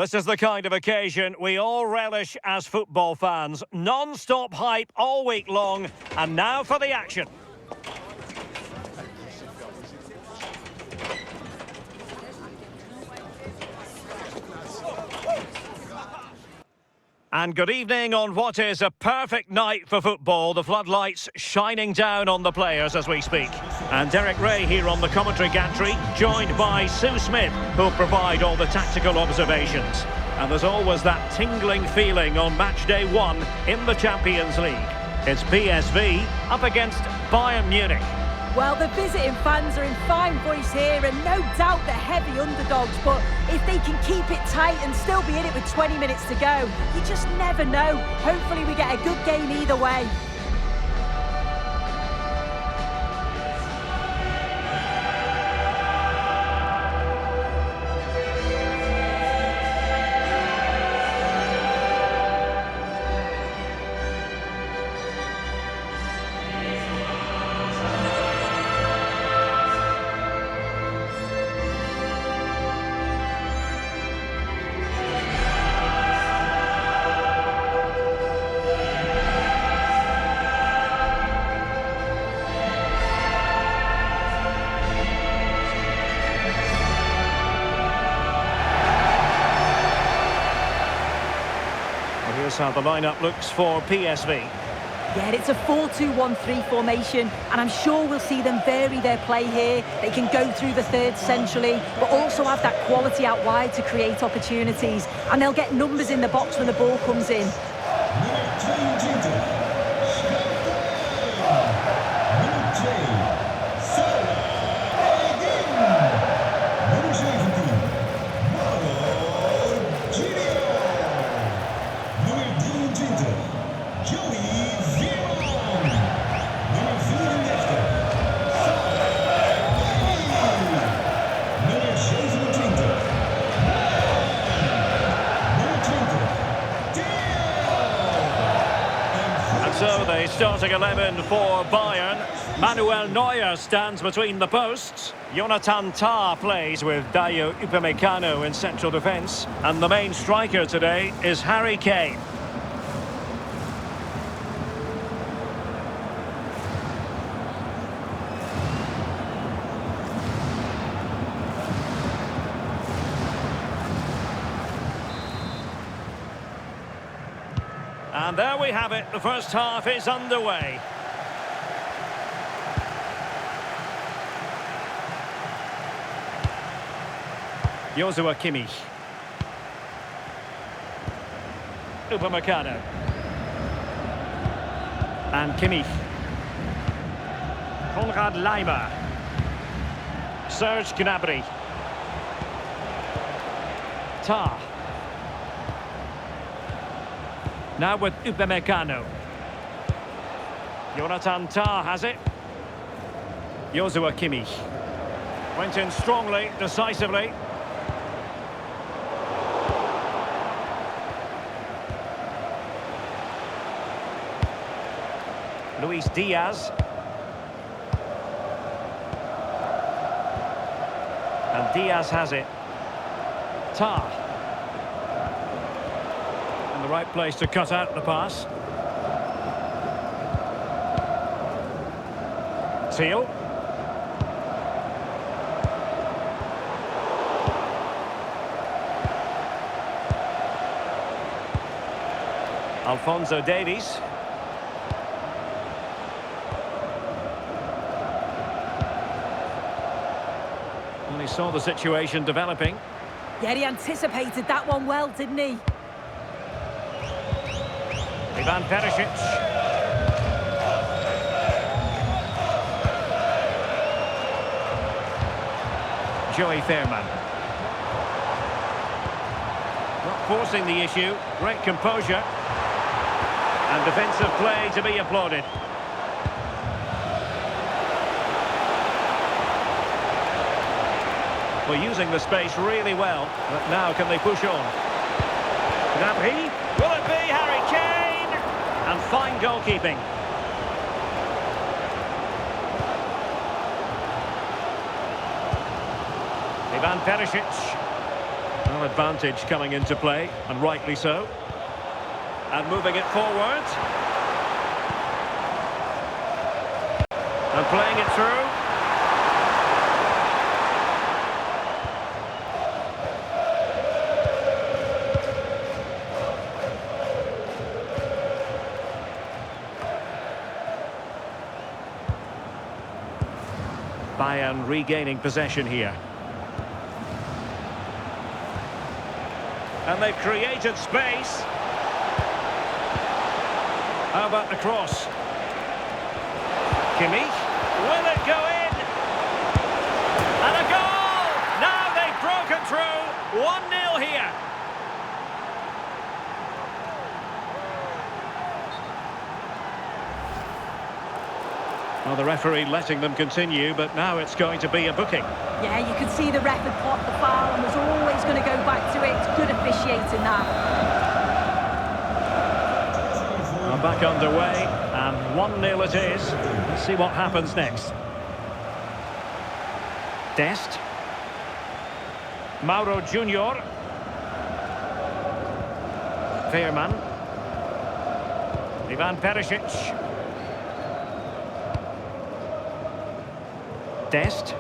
This is the kind of occasion we all relish as football fans. Non-stop hype all week long, and now for the action. And good evening on what is a perfect night for football. The floodlights shining down on the players as we speak. And Derek Ray here on the commentary gantry, joined by Sue Smith, who'll provide all the tactical observations. And there's always that tingling feeling on match day 1 in the Champions League. It's PSV up against Bayern Munich. Well, the visiting fans are in fine voice here, and no doubt they're heavy underdogs, but if they can keep it tight and still be in it with 20 minutes to go, you just never know. Hopefully we get a good game either way. Here's how the lineup looks for PSV. Yeah, it's a 4-2-1-3 formation, and I'm sure we'll see them vary their play here. They can go through the third centrally, but also have that quality out wide to create opportunities, and they'll get numbers in the box when the ball comes in. So the starting 11 for Bayern. Manuel Neuer stands between the posts. Jonathan Tah plays with Dayot Upamecano in central defence. And the main striker today is Harry Kane. And there we have it, the first half is underway. Joshua Kimmich. Upamecano. And Kimmich. Konrad Laimer. Serge Gnabry. Tah. Now with Upamecano. Jonathan Tah has it. Joshua Kimmich. Went in strongly, decisively. Luis Diaz. And Diaz has it. Tah. The right place to cut out the pass. Teal. Alphonso Davies. And he saw the situation developing. Yeah, he anticipated that one well, didn't he? Ivan Perisic. Joey Fairman. Not forcing the issue. Great composure. And defensive play to be applauded. We're using the space really well. But now can they push on? Gnabry. Will it be Harry Kane? And fine goalkeeping. Ivan Perisic. Well, advantage coming into play, and rightly so. And moving it forward. And playing it through. Bayern regaining possession here. And they've created space. How about the cross? Kimmich, will it go in? And a goal! Now they've broken through. 1-0 here. Well, the referee letting them continue, but now it's going to be a booking. Yeah, you could see the ref had clocked the foul and was always going to go back to it. It's good officiating that. Well, back underway, and 1-0 it is. Let's see what happens next. Dest. Mauro Junior. Veerman. Ivan Perisic. Dest.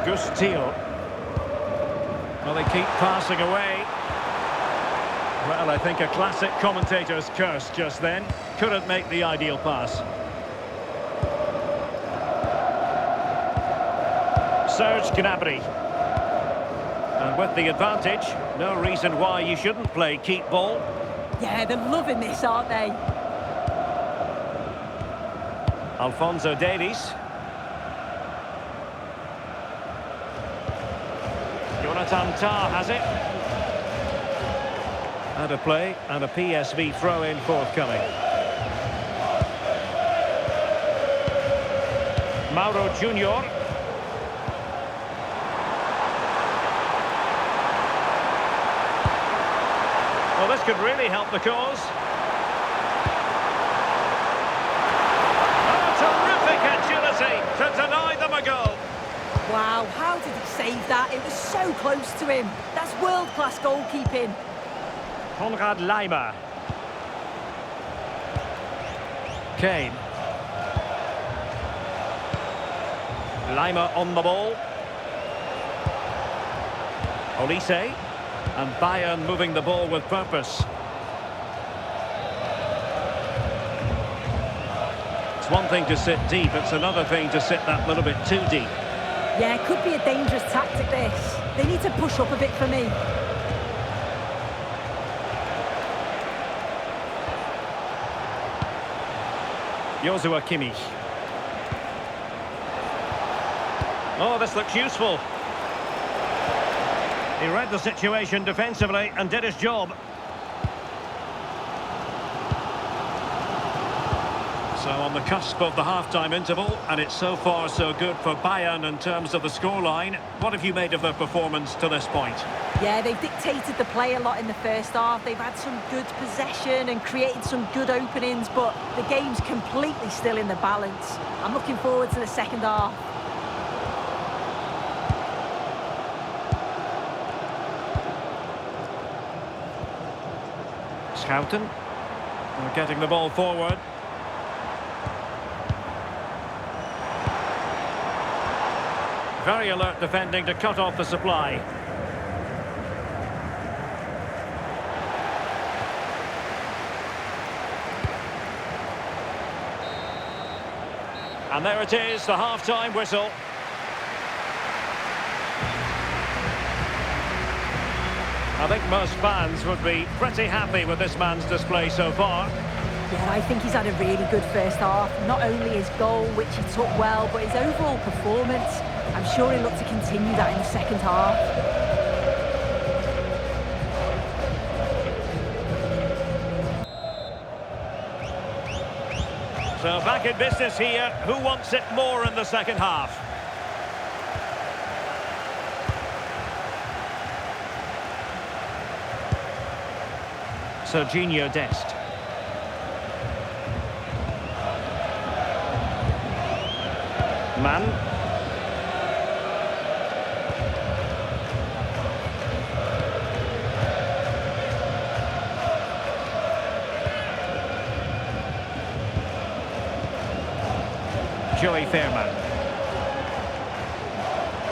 Gustil. Well, they keep passing away. Well, I think a classic commentator's curse just then. Couldn't make the ideal pass. Serge Gnabry. And with the advantage, no reason why you shouldn't play keep ball. Yeah, they're loving this, aren't they? Alphonso Davies. Jonathan Tah has it. And a play and a PSV throw-in forthcoming. Mauro Junior. Well, this could really help the cause. Oh, terrific agility to deny them a goal. Wow, how did he save that? It was so close to him. That's world-class goalkeeping. Konrad Laimer. Kane. Laimer on the ball. Olise. And Bayern moving the ball with purpose. It's one thing to sit deep, it's another thing to sit that little bit too deep. Yeah, it could be a dangerous tactic, this. They need to push up a bit for me. Joshua Kimmich. Oh, this looks useful. He read the situation defensively and did his job. So on the cusp of the half-time interval, and it's so far so good for Bayern in terms of the scoreline. What have you made of their performance to this point? Yeah, they've dictated the play a lot in the first half. They've had some good possession and created some good openings, but the game's completely still in the balance. I'm looking forward to the second half. Schouten. They're getting the ball forward. Very alert defending to cut off the supply. And there it is, the half-time whistle. I think most fans would be pretty happy with this man's display so far. Yeah, I think he's had a really good first half. Not only his goal, which he took well, but his overall performance. I'm sure he'll look to continue that in the second half. So back in business here. Who wants it more in the second half? Serginho Dest. Man. Joey Fairman.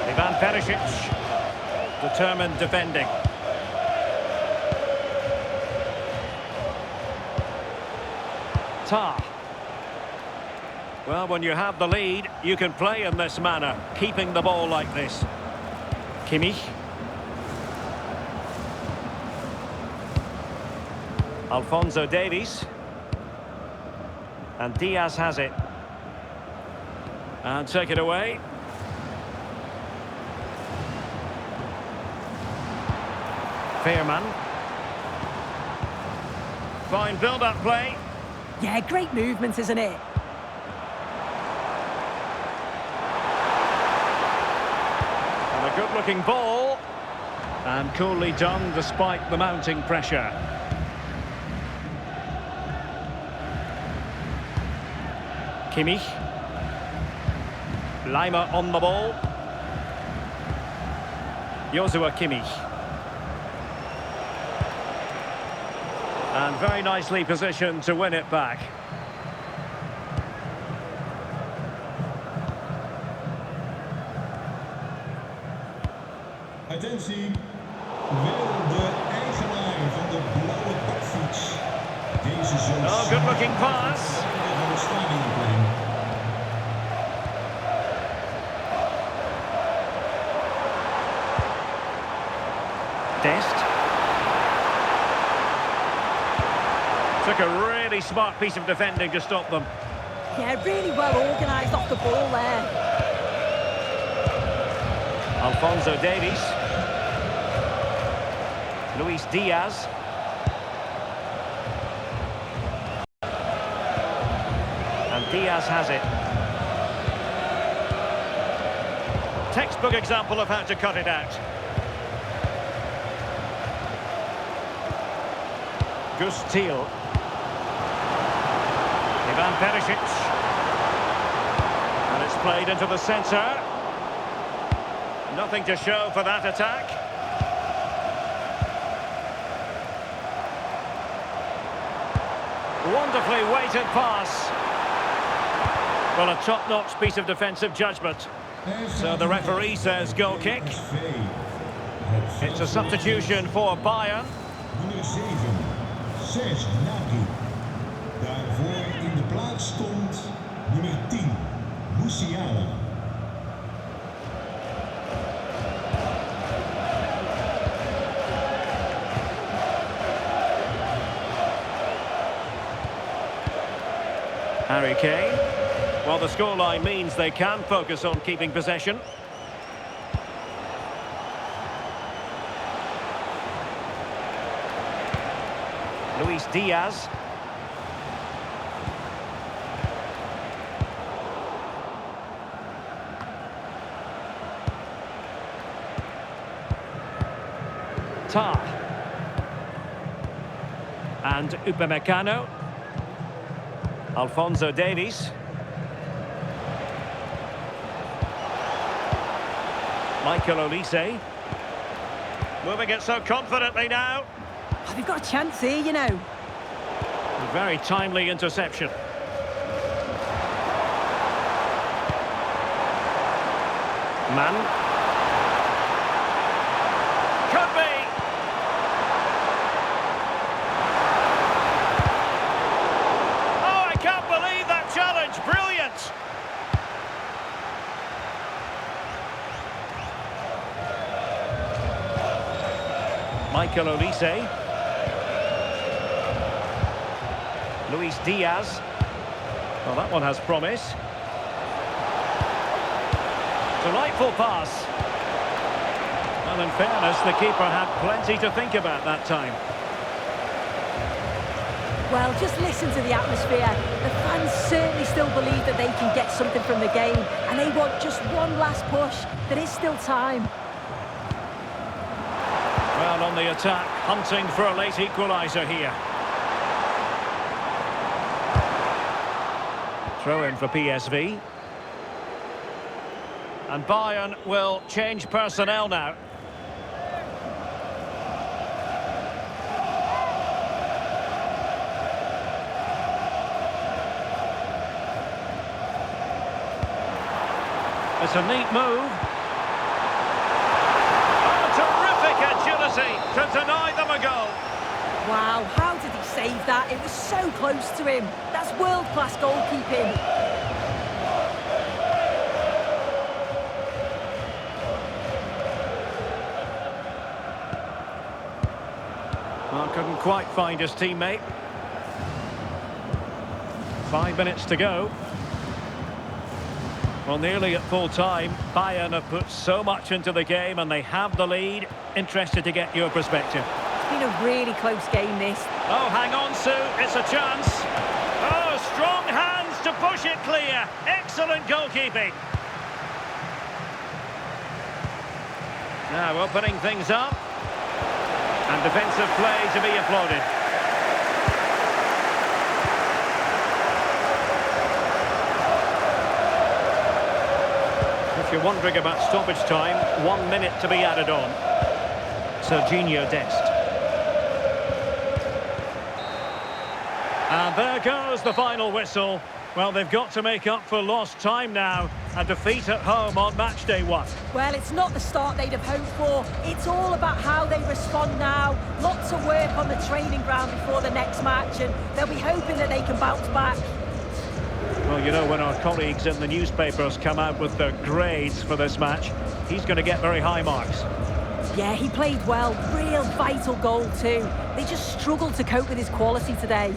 Ivan Perisic. Determined defending. Tar. Well, when you have the lead, you can play in this manner, keeping the ball like this. Kimmich. Alphonso Davies. And Diaz has it. And take it away. Fairman. Fine build-up play. Yeah, great movement, isn't it? And a good-looking ball. And coolly done despite the mounting pressure. Kimmich. Lima on the ball. Joshua Kimmich. And very nicely positioned to win it back. Attentie, wil de eigenaar van de blauwe bakfiets deze zo Oh, good looking pass. van het stadion brengen? Dest. Took a really smart piece of defending to stop them. Yeah, really well organised off the ball there. Alphonso Davies. Luis Diaz. And Diaz has it. Textbook example of how to cut it out. Gus Thiel. Ivan Perisic. And it's played into the centre. Nothing to show for that attack. Wonderfully weighted pass. Well, a top-notch piece of defensive judgment. So the referee says goal kick. It's a substitution for Bayern. Nummer 7, Serge Gnabry. Daarvoor in de plaats stond nummer 10, Musiala. Harry Kane. Well, the scoreline means they can focus on keeping possession. Luis Diaz. Tar. And Upamecano. Alphonso Davies. Michael Olise. Moving it so confidently now. Oh, they've got a chance here, you know. A very timely interception. Man. Could be. Oh, I can't believe that challenge. Brilliant. Michael Olise. Luis Diaz. Well, that one has promise. Delightful pass. Well, in fairness, the keeper had plenty to think about that time. Well, just listen to the atmosphere. The fans certainly still believe that they can get something from the game, and they want just one last push. There is still time. Well, on the attack, hunting for a late equaliser here. Throw in for PSV. And Bayern will change personnel now. It's a neat move. Oh, terrific agility to deny them a goal. Wow, how did he save that? It was so close to him. That's world-class goalkeeping. Well, couldn't quite find his teammate. 5 minutes to go. Well, nearly at full time. Bayern have put so much into the game and they have the lead. Interested to get your perspective. It's been a really close game, this. Oh, hang on, Sue. It's a chance. Oh, strong hands to push it clear. Excellent goalkeeping. Now opening things up. And defensive play to be applauded. If you're wondering about stoppage time, 1 minute to be added on. Serginho Dest. And there goes the final whistle. Well, they've got to make up for lost time now. A defeat at home on match day 1. Well, it's not the start they'd have hoped for. It's all about how they respond now. Lots of work on the training ground before the next match, and they'll be hoping that they can bounce back. Well, you know, when our colleagues in the newspapers come out with their grades for this match, he's going to get very high marks. Yeah, he played well. Real vital goal too. They just struggled to cope with his quality today.